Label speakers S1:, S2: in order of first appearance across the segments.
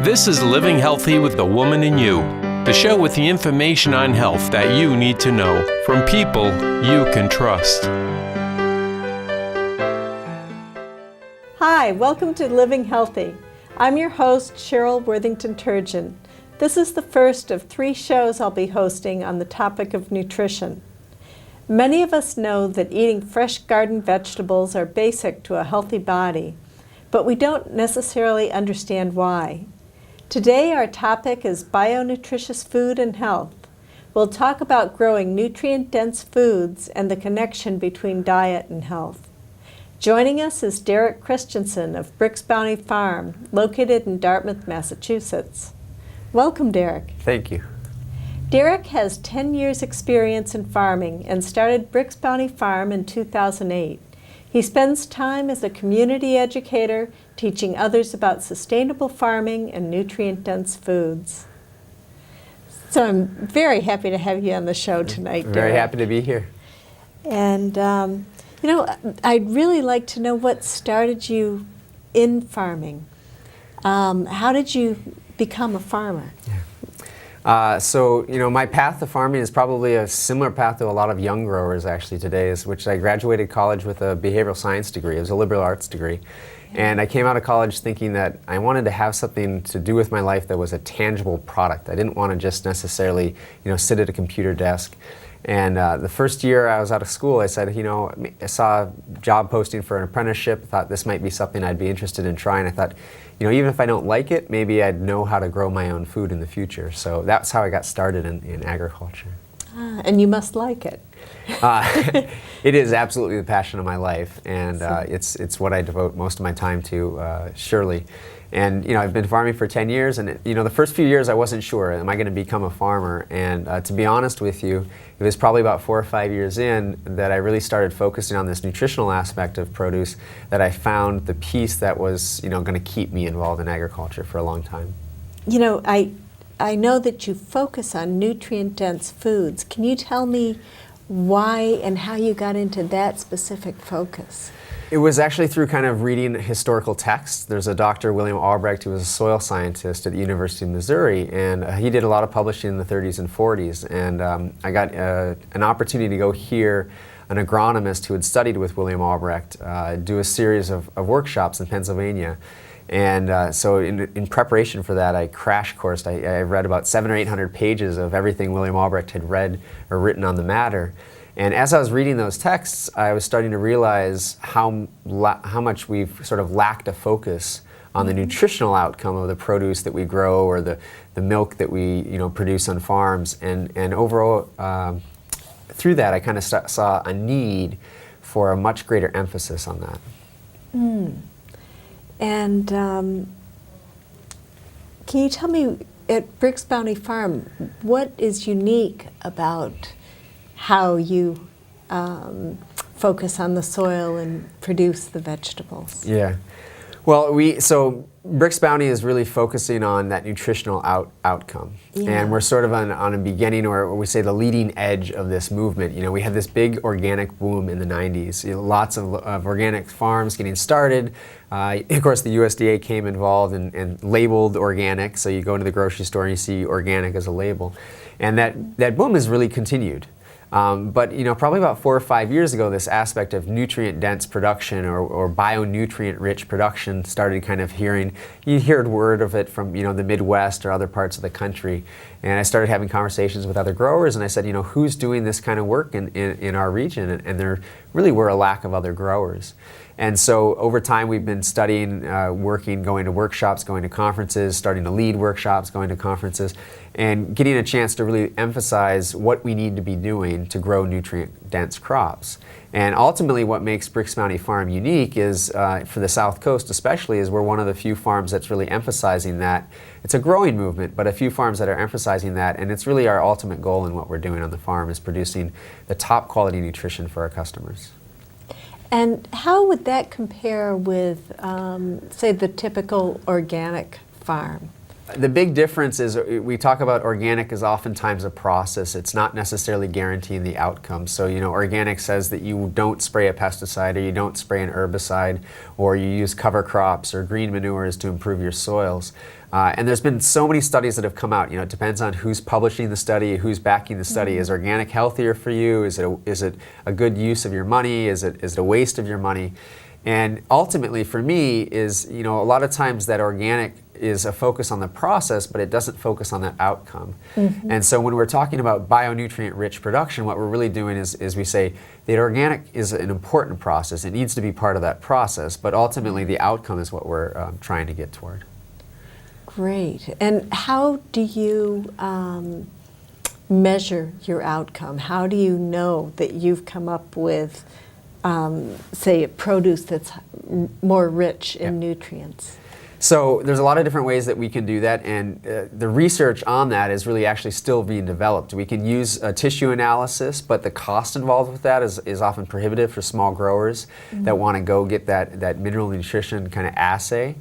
S1: This is Living Healthy with the Woman in You, the show with the information on health that you need to know from people you can trust.
S2: Hi, welcome to Living Healthy. I'm your host, Sheryl Turgeon. This is the first of 3 shows I'll be hosting on the topic of nutrition. Many of us know that eating fresh garden vegetables are basic to a healthy body, but we don't necessarily understand why. Today our topic is bionutritious food and health. We'll talk about growing nutrient-dense foods and the connection between diet and health. Joining us is Derek Christiansen of Brix Bounty Farm, located in Dartmouth, Massachusetts. Welcome, Derek.
S3: Thank you.
S2: Derek has 10 years experience in farming and started Brix Bounty Farm in 2008. He spends time as a community educator, teaching others about sustainable farming and nutrient-dense foods. So I'm very happy to have you on the show tonight, Derek.
S3: Very happy to be here.
S2: And, I'd really like to know what started you in farming. How did you become a farmer?
S3: My path to farming is probably a similar path to a lot of young growers actually today, which I graduated college with a behavioral science degree. It was a liberal arts degree. And I came out of college thinking that I wanted to have something to do with my life that was a tangible product. I didn't want to just necessarily, sit at a computer desk. And the first year I was out of school, I said, I saw a job posting for an apprenticeship, thought this might be something I'd be interested in trying. I thought, even if I don't like it, maybe I'd know how to grow my own food in the future. So that's how I got started in agriculture.
S2: And you must like it.
S3: It is absolutely the passion of my life, and it's what I devote most of my time to, surely. And I've been farming for 10 years, and the first few years I wasn't sure, am I going to become a farmer? And to be honest with you, it was probably about 4 or 5 years in that I really started focusing on this nutritional aspect of produce, that I found the piece that was going to keep me involved in agriculture for a long time.
S2: I know that you focus on nutrient-dense foods. Can you tell me why and how you got into that specific focus?
S3: It was actually through kind of reading historical texts. There's a Dr. William Albrecht who was a soil scientist at the University of Missouri, and he did a lot of publishing in the 30s and 40s. And I got an opportunity to go hear an agronomist who had studied with William Albrecht do a series of workshops in Pennsylvania. And so in preparation for that, I crash coursed. I read about 700 or 800 pages of everything William Albrecht had read or written on the matter. And as I was reading those texts, I was starting to realize how much we've sort of lacked a focus on the nutritional outcome of the produce that we grow or the milk that we produce on farms. And overall, through that, I kind of saw a need for a much greater emphasis on that.
S2: And can you tell me, at Brix Bounty Farm, what is unique about how you focus on the soil and produce the vegetables?
S3: Yeah. Well, so Brix Bounty is really focusing on that nutritional outcome. Yeah. And we're sort of on a beginning, or we say the leading edge of this movement. We had this big organic boom in the 90s. Lots of organic farms getting started. Of course, the USDA came involved and labeled organic. So you go into the grocery store and you see organic as a label. And that boom has really continued. But probably about 4 or 5 years ago, this aspect of nutrient-dense production or bionutrient-rich production started kind of you heard word of it from the Midwest or other parts of the country. And I started having conversations with other growers, and I said, who's doing this kind of work in our region? And there really were a lack of other growers. And so over time we've been studying, working, going to workshops, going to conferences, starting to lead workshops, going to conferences, and getting a chance to really emphasize what we need to be doing to grow nutrient-dense crops. And ultimately what makes Brix Bounty Farm unique is, for the South Coast especially, is we're one of the few farms that's really emphasizing that. It's a growing movement, but a few farms that are emphasizing that, and it's really our ultimate goal in what we're doing on the farm is producing the top quality nutrition for our customers.
S2: And how would that compare with, say, the typical organic farm?
S3: The big difference is we talk about organic as oftentimes a process. It's not necessarily guaranteeing the outcome. So, organic says that you don't spray a pesticide or you don't spray an herbicide or you use cover crops or green manures to improve your soils. And there's been so many studies that have come out. It depends on who's publishing the study, who's backing the study. Is organic healthier for you? Is it a good use of your money? Is it a waste of your money? And ultimately, for me, is a lot of times that organic is a focus on the process, but it doesn't focus on that outcome. And so when we're talking about bionutrient-rich production, what we're really doing is we say that organic is an important process. It needs to be part of that process, but ultimately the outcome is what we're trying to get toward.
S2: Great. And how do you measure your outcome? How do you know that you've come up with, say, a produce that's more rich in nutrients?
S3: So there's a lot of different ways that we can do that, and the research on that is really actually still being developed. We can use tissue analysis, but the cost involved with that is often prohibitive for small growers that want to go get that mineral nutrition kind of assay.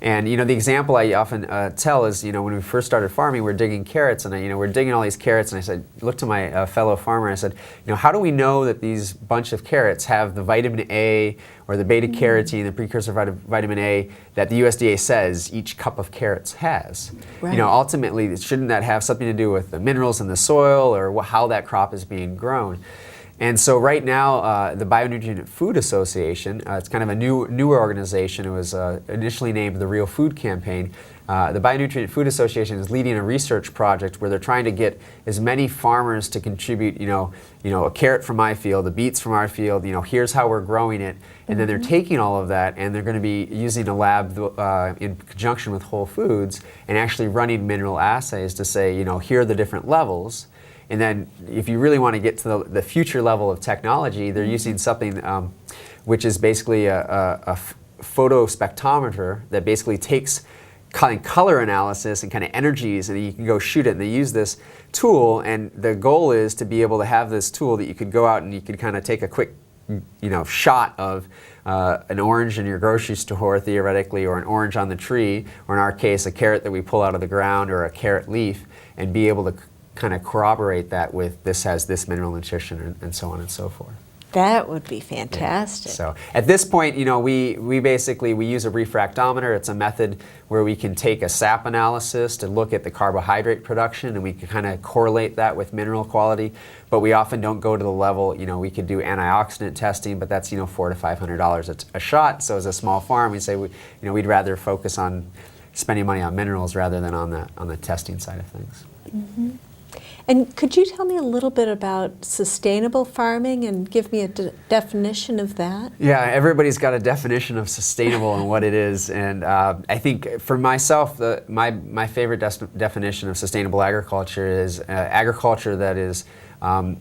S3: And the example I often tell is, when we first started farming, we're digging carrots, and we're digging all these carrots, and I said, looked to my fellow farmer, and I said, how do we know that these bunch of carrots have the vitamin A or the beta carotene, the precursor vitamin A, that the USDA says each cup of carrots has?
S2: Right.
S3: Ultimately, shouldn't that have something to do with the minerals in the soil or how that crop is being grown? And so right now, the Bionutrient Food Association, it's kind of a newer organization. It was initially named the Real Food Campaign. The Bionutrient Food Association is leading a research project where they're trying to get as many farmers to contribute, a carrot from my field, the beets from our field, here's how we're growing it. And then they're taking all of that and they're going to be using a lab in conjunction with Whole Foods and actually running mineral assays to say, here are the different levels. And then if you really want to get to the future level of technology, they're using something which is basically a photospectrometer that basically takes kind of color analysis and kind of energies, and you can go shoot it. And they use this tool, and the goal is to be able to have this tool that you could go out and you could kind of take a quick shot of an orange in your grocery store, theoretically, or an orange on the tree, or in our case, a carrot that we pull out of the ground, or a carrot leaf, and be able to kind of corroborate that with this has this mineral nutrition and so on and so forth.
S2: That would be fantastic.
S3: Yeah. So at this point, we basically use a refractometer. It's a method where we can take a sap analysis to look at the carbohydrate production, and we can kind of correlate that with mineral quality. But we often don't go to the level, we could do antioxidant testing, but that's $400 to $500 a shot. So as a small farm, we say we'd rather focus on spending money on minerals rather than on the testing side of things.
S2: Mm-hmm. And could you tell me a little bit about sustainable farming and give me a definition of that?
S3: Yeah, everybody's got a definition of sustainable and what it is. And I think for myself, my favorite definition of sustainable agriculture is agriculture that is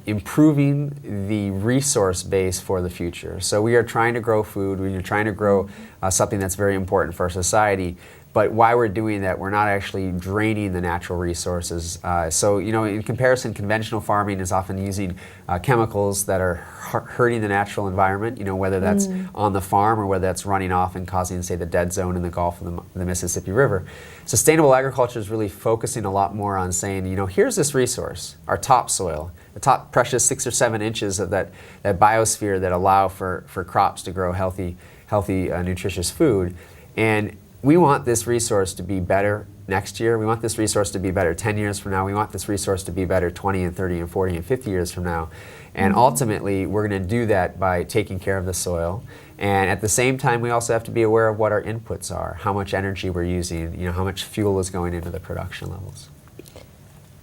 S3: improving the resource base for the future. So we are trying to grow food, we are trying to grow something that's very important for our society. But while we're doing that, we're not actually draining the natural resources. So, in comparison, conventional farming is often using chemicals that are hurting the natural environment, whether that's on the farm or whether that's running off and causing, say, the dead zone in the Gulf of the Mississippi River. Sustainable agriculture is really focusing a lot more on saying, here's this resource, our topsoil, the top precious 6 or 7 inches of that biosphere that allow for crops to grow healthy, nutritious food. And we want this resource to be better next year. We want this resource to be better 10 years from now. We want this resource to be better 20 and 30 and 40 and 50 years from now. And ultimately, we're going to do that by taking care of the soil. And at the same time, we also have to be aware of what our inputs are, how much energy we're using, how much fuel is going into the production levels.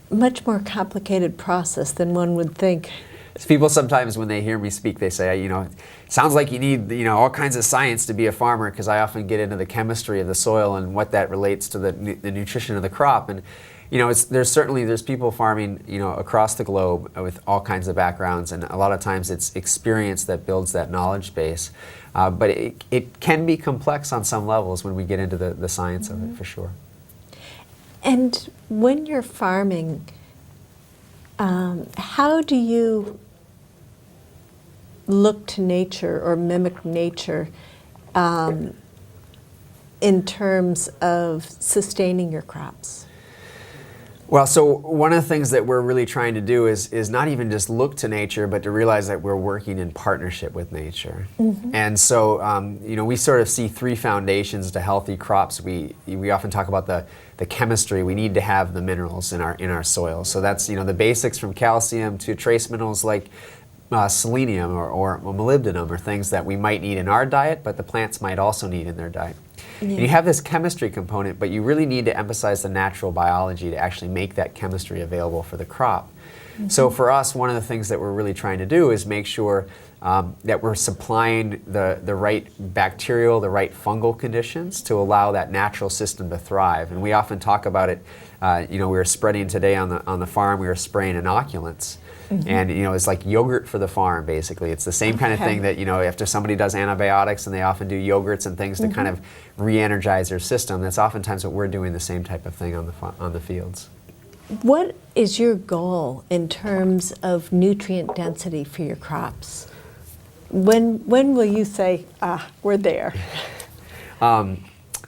S2: Much more complicated process than one would think.
S3: People sometimes, when they hear me speak, they say, sounds like you need, all kinds of science to be a farmer, because I often get into the chemistry of the soil and what that relates to the nutrition of the crop. And, there's people farming, across the globe with all kinds of backgrounds, and a lot of times it's experience that builds that knowledge base. But it can be complex on some levels when we get into the science of it, for sure.
S2: And when you're farming, how do you look to nature or mimic nature in terms of sustaining your crops?
S3: Well, so one of the things that we're really trying to do is not even just look to nature, but to realize that we're working in partnership with nature. And so, we sort of see three foundations to healthy crops. We often talk about the chemistry. We need to have the minerals in our soil. So that's, the basics from calcium to trace minerals like selenium or molybdenum, or things that we might need in our diet, but the plants might also need in their diet. And you have this chemistry component, but you really need to emphasize the natural biology to actually make that chemistry available for the crop. So for us, one of the things that we're really trying to do is make sure that we're supplying the right bacterial, the right fungal conditions to allow that natural system to thrive. And we often talk about it, we were spreading today on the farm, we were spraying inoculants. And it's like yogurt for the farm, basically. It's the same kind of thing that after somebody does antibiotics, and they often do yogurts and things to kind of re-energize their system. That's oftentimes what we're doing, the same type of thing on the fields.
S2: What is your goal in terms of nutrient density for your crops? When will you say, we're there?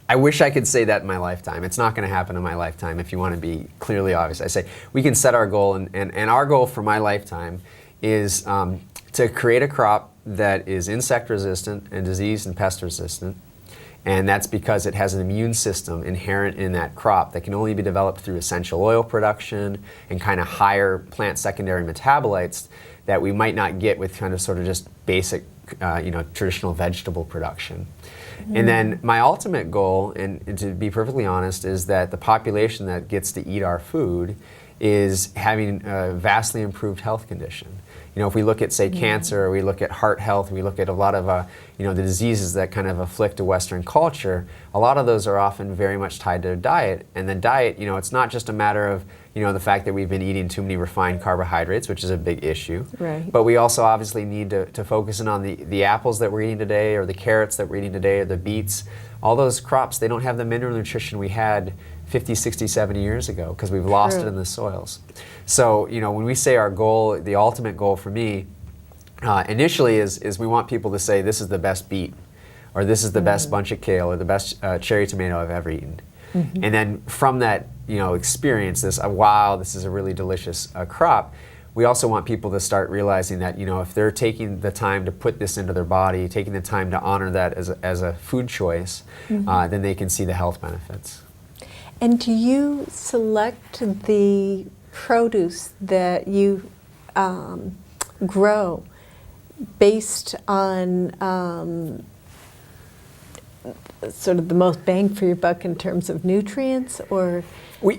S3: I wish I could say that in my lifetime. It's not going to happen in my lifetime, if you want to be clearly obvious. I say we can set our goal, and our goal for my lifetime is to create a crop that is insect resistant and disease and pest resistant. And that's because it has an immune system inherent in that crop that can only be developed through essential oil production and kind of higher plant secondary metabolites that we might not get with kind of sort of just basic, traditional vegetable production. And then my ultimate goal, and to be perfectly honest, is that the population that gets to eat our food is having a vastly improved health condition. If we look at, say, cancer, or we look at heart health, we look at a lot of, the diseases that kind of afflict a Western culture, a lot of those are often very much tied to the diet. And the diet, it's not just a matter of, the fact that we've been eating too many refined carbohydrates, which is a big issue.
S2: Right.
S3: But we also obviously need to focus in on the apples that we're eating today, or the carrots that we're eating today, or the beets. All those crops, they don't have the mineral nutrition we had 50, 60, 70 years ago, because we've lost it in the soils. So, when we say our goal, the ultimate goal for me, initially is we want people to say, this is the best beet, or this is the best bunch of kale, or the best cherry tomato I've ever eaten. And then from that, experience, wow, this is a really delicious crop, we also want people to start realizing that, if they're taking the time to put this into their body, taking the time to honor that as a food choice, then they can see the health benefits.
S2: And do you select the produce that you grow based on sort of the most bang for your buck in terms of nutrients, or
S3: we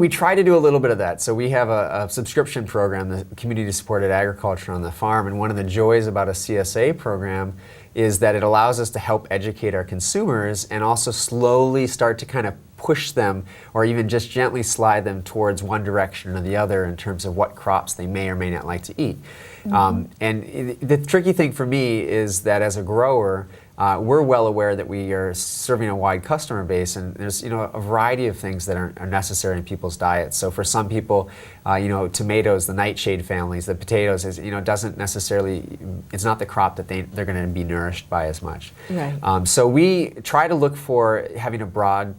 S3: try to do a little bit of that. So we have a subscription program, the Community Supported Agriculture on the Farm, and one of the joys about a CSA program is that it allows us to help educate our consumers and also slowly start to kind of push them, or even just gently slide them towards one direction or the other in terms of what crops they may or may not like to eat. And the tricky thing for me is that as a grower, we're well aware that we are serving a wide customer base, and there's a variety of things that are necessary in people's diets. So for some people, tomatoes, the nightshade families, the potatoes, doesn't necessarily, it's not the crop that they're going to be nourished by as much.
S2: Right.
S3: So we try to look for having a broad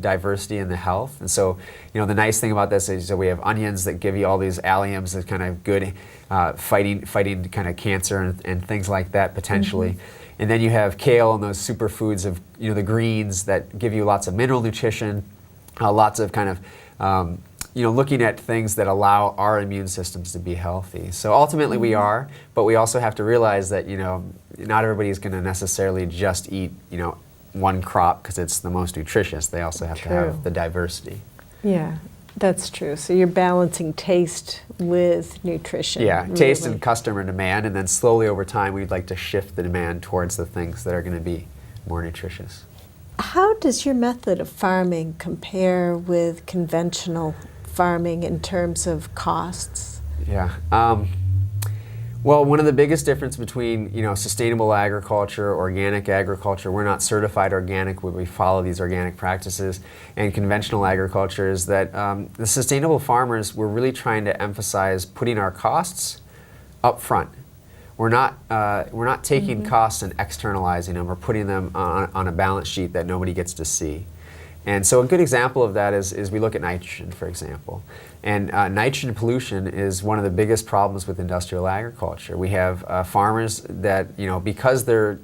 S3: diversity in the health. And so, the nice thing about this is that we have onions that give you all these alliums that kind of good fighting kind of cancer and things like that potentially. And then you have kale and those superfoods of the greens that give you lots of mineral nutrition, lots of kind of looking at things that allow our immune systems to be healthy. So ultimately we are, but we also have to realize that not everybody's going to necessarily just eat one crop because it's the most nutritious. They also have to have the diversity.
S2: Yeah. That's true. So you're balancing taste with nutrition.
S3: Yeah,
S2: really.
S3: Taste and customer demand, and then slowly over time we'd like to shift the demand towards the things that are going to be more nutritious.
S2: How does your method of farming compare with conventional farming in terms of costs?
S3: Yeah. Well, one of the biggest difference between sustainable agriculture, organic agriculture, we're not certified organic, but we follow these organic practices, and conventional agriculture is that the sustainable farmers, we're really trying to emphasize putting our costs up front. we're not taking costs and externalizing them or putting them on a balance sheet that nobody gets to see. And so a good example of that is we look at nitrogen, for example. And nitrogen pollution is one of the biggest problems with industrial agriculture. We have farmers that, because they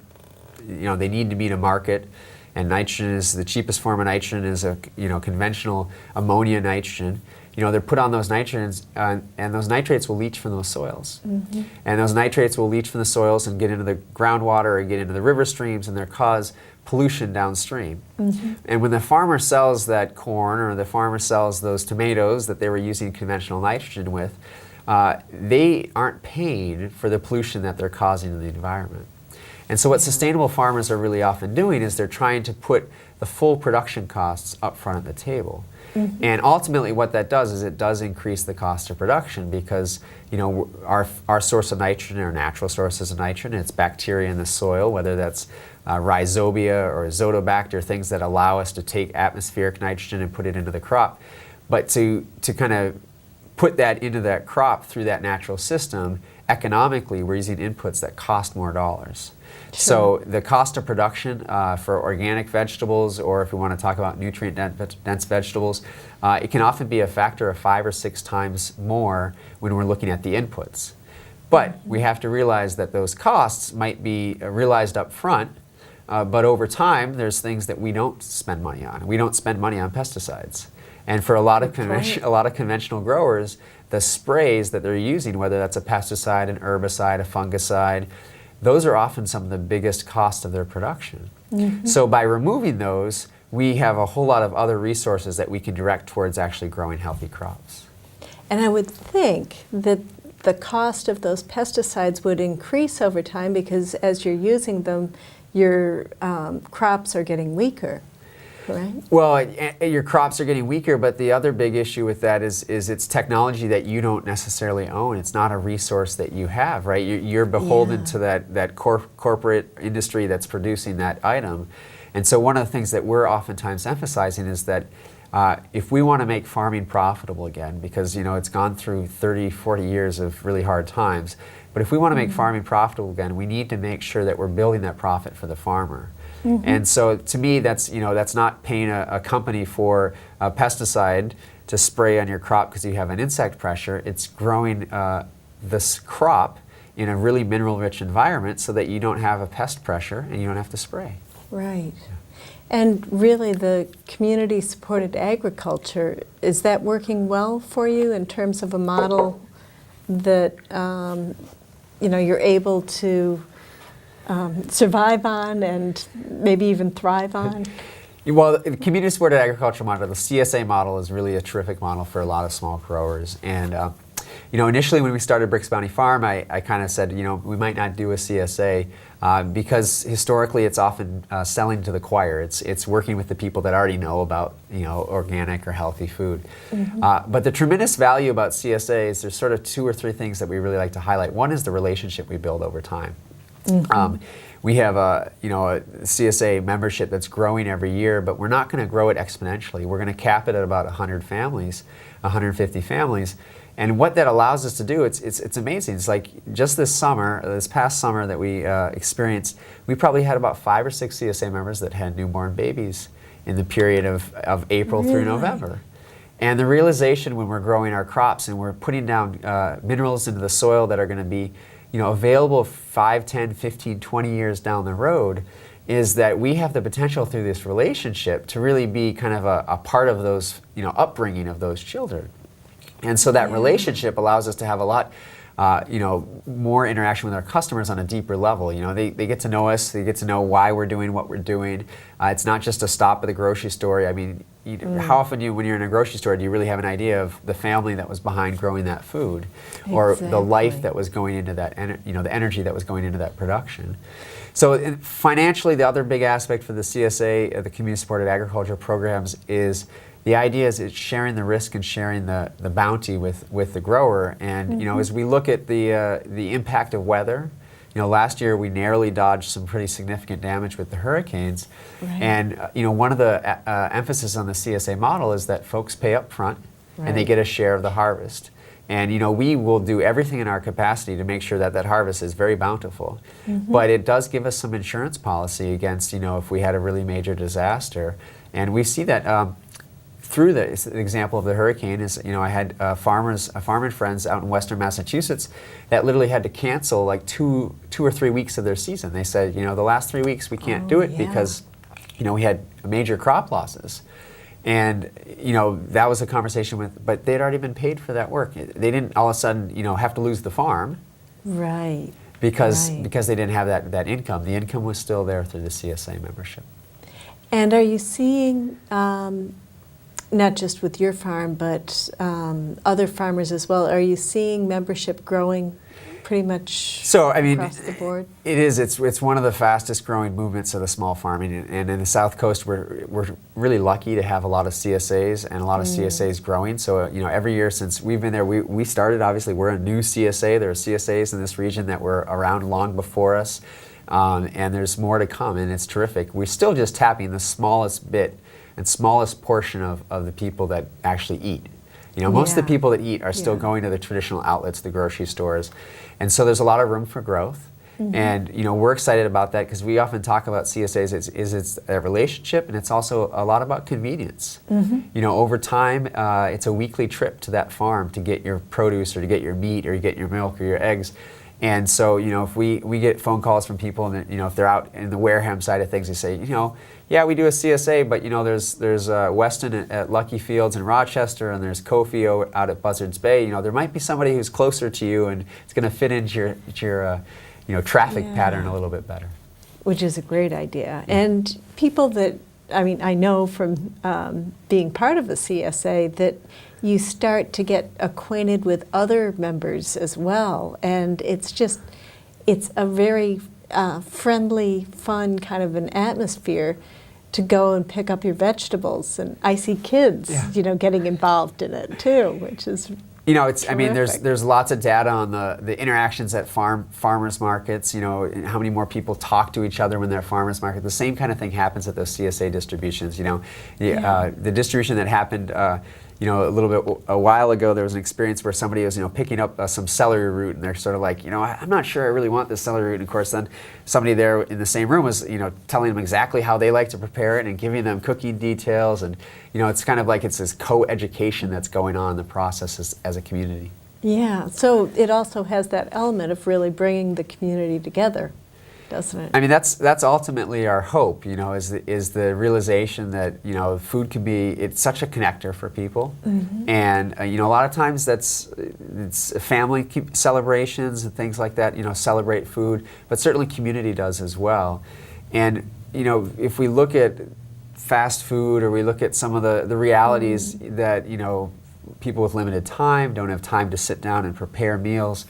S3: need to meet a market, and nitrogen is the cheapest form of nitrogen is a conventional ammonia nitrogen. They're put on those nitrogens, and those nitrates will leach from those soils. And those nitrates will leach from the soils and get into the groundwater or get into the river streams, and they'll cause pollution downstream. And when the farmer sells that corn or the farmer sells those tomatoes that they were using conventional nitrogen with, they aren't paying for the pollution that they're causing in the environment. And so what sustainable farmers are really often doing is they're trying to put the full production costs up front at the table. And ultimately what that does is it does increase the cost of production because our source of nitrogen, our natural sources of nitrogen, it's bacteria in the soil, whether that's rhizobia or azotobacter, things that allow us to take atmospheric nitrogen and put it into the crop. But to kind of put that into that crop through that natural system, economically we're using inputs that cost more dollars. So the cost of production for organic vegetables, or if we want to talk about nutrient-dense vegetables, it can often be a factor of 5 or 6 times more when we're looking at the inputs. But we have to realize that those costs might be realized up front, but over time there's things that we don't spend money on. We don't spend money on pesticides. And for a lot of conventional growers, the sprays that they're using, whether that's a pesticide, an herbicide, a fungicide, those are often some of the biggest costs of their production. So by removing those, we have a whole lot of other resources that we can direct towards actually growing healthy crops.
S2: And I would think that the cost of those pesticides would increase over time because as you're using them, your crops are getting weaker. Correct?
S3: Well, your crops are getting weaker, but the other big issue with that is it's technology that you don't necessarily own. It's not a resource that you have, right? You're beholden to that corporate industry that's producing that item. And so one of the things that we're oftentimes emphasizing is that if we want to make farming profitable again, because it's gone through 30, 40 years of really hard times, but if we want to make farming profitable again, we need to make sure that we're building that profit for the farmer. And so to me, that's not paying a company for a pesticide to spray on your crop because you have an insect pressure. It's growing this crop in a really mineral-rich environment so that you don't have a pest pressure and you don't have to spray.
S2: Right. And really the community-supported agriculture, is that working well for you in terms of a model that you're able to survive on and maybe even thrive on?
S3: Well, the community-supported agriculture model, the CSA model, is really a terrific model for a lot of small growers. And initially when we started Brick's Bounty Farm, I kind of said, we might not do a CSA because historically it's often selling to the choir. It's working with the people that already know about organic or healthy food. But the tremendous value about CSA is there's sort of 2 or 3 things that we really like to highlight. One is the relationship we build over time. We have a CSA membership that's growing every year, but we're not going to grow it exponentially. We're going to cap it at about 100 families, 150 families. And what that allows us to do, it's amazing. It's like just this past summer that we experienced, we probably had about 5 or 6 CSA members that had newborn babies in the period of April through November. And the realization when we're growing our crops and we're putting down minerals into the soil that are going to be available 5, 10, 15, 20 years down the road is that we have the potential through this relationship to really be kind of a part of those, upbringing of those children. And so that relationship allows us to have a lot, more interaction with our customers on a deeper level. They get to know us, they get to know why we're doing what we're doing. It's not just a stop at the grocery store. I mean, how often when you're in a grocery store, do you really have an idea of the family that was behind growing that food, or the life that was going into that, the energy that was going into that production? So financially, the other big aspect for the CSA, the community-supported agriculture programs, is the idea is it's sharing the risk and sharing the bounty with the grower. And as we look at the impact of weather, last year we narrowly dodged some pretty significant damage with the hurricanes. And one of the emphasis on the CSA model is that folks pay up front and they get a share of the harvest. And we will do everything in our capacity to make sure that that harvest is very bountiful. But it does give us some insurance policy against, if we had a really major disaster. And we see that through the example of the hurricane is, I had farmer and friends out in western Massachusetts that literally had to cancel like two or 3 weeks of their season. They said, the last 3 weeks we can't do it because, we had major crop losses. And, that was a conversation but they'd already been paid for that work. They didn't all of a sudden, have to lose the farm.
S2: Right.
S3: Because they didn't have that income. The income was still there through the CSA membership.
S2: And are you seeing, not just with your farm, but other farmers as well, are you seeing membership growing pretty much across the board?
S3: It is. It's one of the fastest growing movements of the small farming. And in the South Coast, we're really lucky to have a lot of CSAs and a lot of CSAs growing. So, every year since we've been there, we started, obviously, we're a new CSA. There are CSAs in this region that were around long before us. And there's more to come, and it's terrific. We're still just tapping the smallest bit and smallest portion of the people that actually eat. Most of the people that eat are still going to the traditional outlets, the grocery stores. And so there's a lot of room for growth. And we're excited about that because we often talk about CSAs it's a relationship, and it's also a lot about convenience. Over time, it's a weekly trip to that farm to get your produce or to get your meat or to get your milk or your eggs. And so, if we get phone calls from people, and if they're out in the Wareham side of things, they say, yeah, we do a CSA, but there's Weston at Lucky Fields in Rochester, and there's Kofi out at Buzzards Bay. There might be somebody who's closer to you, and it's going to fit into your traffic pattern a little bit better.
S2: Which is a great idea. And people that, I know from being part of a CSA that you start to get acquainted with other members as well. And it's a very friendly, fun kind of an atmosphere to go and pick up your vegetables. And I see kids, getting involved in it too, which is terrific.
S3: There's lots of data on the interactions at farmers markets, and how many more people talk to each other when they're at farmers market. The same kind of thing happens at those CSA distributions, the distribution that happened a while ago, there was an experience where somebody was, picking up some celery root, and they're sort of like, I'm not sure I really want this celery root. And of course, then somebody there in the same room was, telling them exactly how they like to prepare it and giving them cooking details. And, it's kind of like it's this co-education that's going on in the process as a community.
S2: Yeah, so it also has that element of really bringing the community together, doesn't it?
S3: That's ultimately our hope, is the realization that, food can be, it's such a connector for people. And, a lot of times it's family celebrations and things like that, celebrate food, but certainly community does as well. And, if we look at fast food, or we look at some of the realities that, people with limited time don't have time to sit down and prepare meals.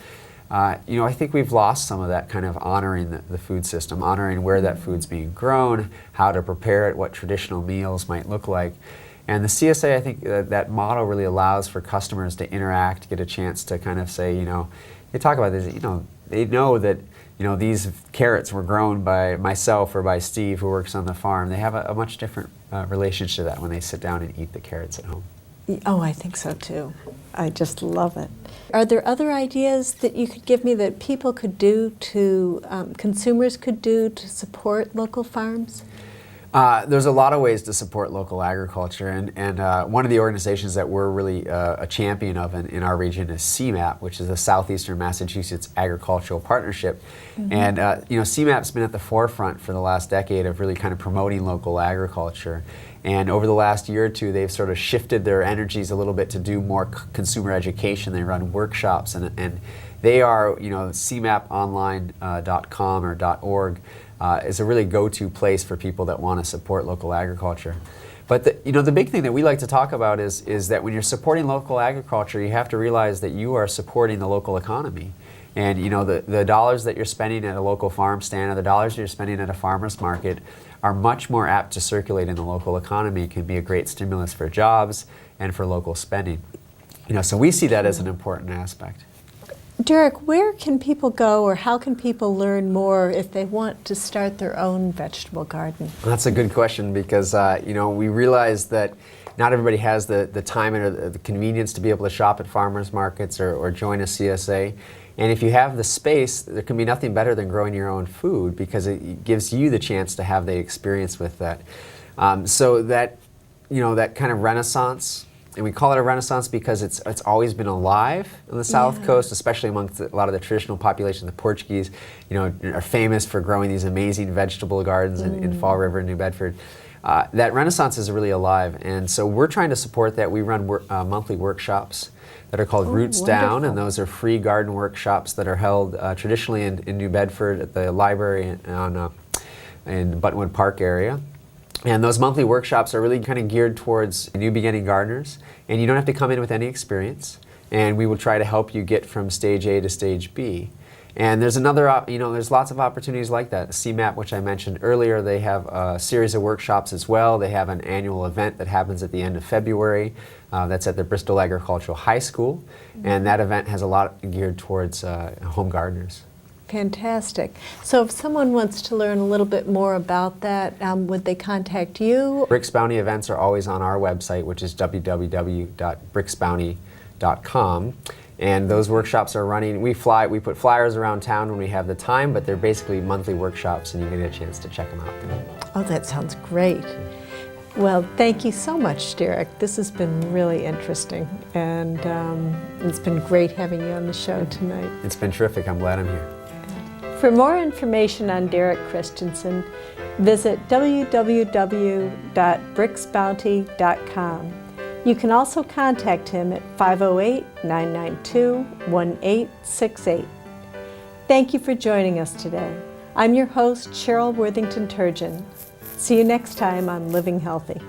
S3: I think we've lost some of that kind of honoring the food system, honoring where that food's being grown, how to prepare it, what traditional meals might look like. And the CSA, I think that model really allows for customers to interact, get a chance to kind of say, they talk about this, they know that, these carrots were grown by myself or by Steve who works on the farm. They have a much different relationship to that when they sit down and eat the carrots at home.
S2: Oh, I think so too. I just love it. Are there other ideas that you could give me that people could do consumers could do to support local farms?
S3: There's a lot of ways to support local agriculture, and one of the organizations that we're really a champion of in our region is CMAP, which is the Southeastern Massachusetts Agricultural Partnership. And CMAP's been at the forefront for the last decade of really kind of promoting local agriculture. And over the last year or two, they've sort of shifted their energies a little bit to do more consumer education. They run workshops, and they are, cmaponline.com or .org. Is a really go-to place for people that want to support local agriculture. But the big thing that we like to talk about is that when you're supporting local agriculture, you have to realize that you are supporting the local economy. And the dollars that you're spending at a local farm stand or the dollars you're spending at a farmer's market are much more apt to circulate in the local economy, can be a great stimulus for jobs and for local spending. So we see that as an important aspect.
S2: Derek, where can people go, or how can people learn more if they want to start their own vegetable garden?
S3: That's a good question, because we realize that not everybody has the time or the convenience to be able to shop at farmers markets or join a CSA. And if you have the space, there can be nothing better than growing your own food, because it gives you the chance to have the experience with that. So that, that kind of renaissance, and we call it a renaissance because it's always been alive on the South Coast, especially amongst a lot of the traditional population. The Portuguese, are famous for growing these amazing vegetable gardens in Fall River, New Bedford. That renaissance is really alive, and so we're trying to support that. We run monthly workshops that are called Roots Down, and those are free garden workshops that are held traditionally in New Bedford at the library in Buttonwood Park area. And those monthly workshops are really kind of geared towards new beginning gardeners, and you don't have to come in with any experience, and we will try to help you get from stage A to stage B. And there's there's lots of opportunities like that. CMAP, which I mentioned earlier, they have a series of workshops as well. They have an annual event that happens at the end of February. That's at the Bristol Agricultural High School, and that event has a lot geared towards home gardeners.
S2: Fantastic. So if someone wants to learn a little bit more about that, would they contact you?
S3: Brick's Bounty events are always on our website, which is www.bricksbounty.com. And those workshops are running. We put flyers around town when we have the time, but they're basically monthly workshops, and you get a chance to check them out.
S2: Oh, that sounds great. Well, thank you so much, Derek. This has been really interesting, and it's been great having you on the show tonight.
S3: It's been terrific. I'm glad I'm here.
S2: For more information on Derek Christiansen, visit www.bricksbounty.com. You can also contact him at 508-992-1868. Thank you for joining us today. I'm your host, Sheryl Turgeon. See you next time on Living Healthy.